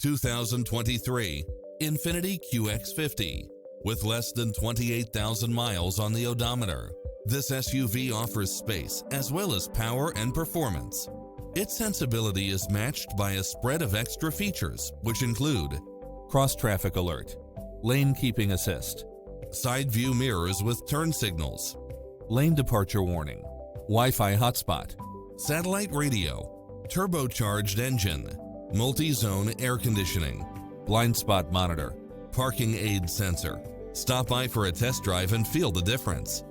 2023 INFINITI QX50. With less than 28,000 miles on the odometer, this SUV offers space as well as power and performance. Its sensibility is matched by a spread of extra features, which include cross-traffic alert, lane keeping assist, side view mirrors with turn signals, lane departure warning, Wi-Fi hotspot, satellite radio, turbocharged engine, multi-zone air conditioning, blind spot monitor, parking aid sensor. Stop by for a test drive and feel the difference.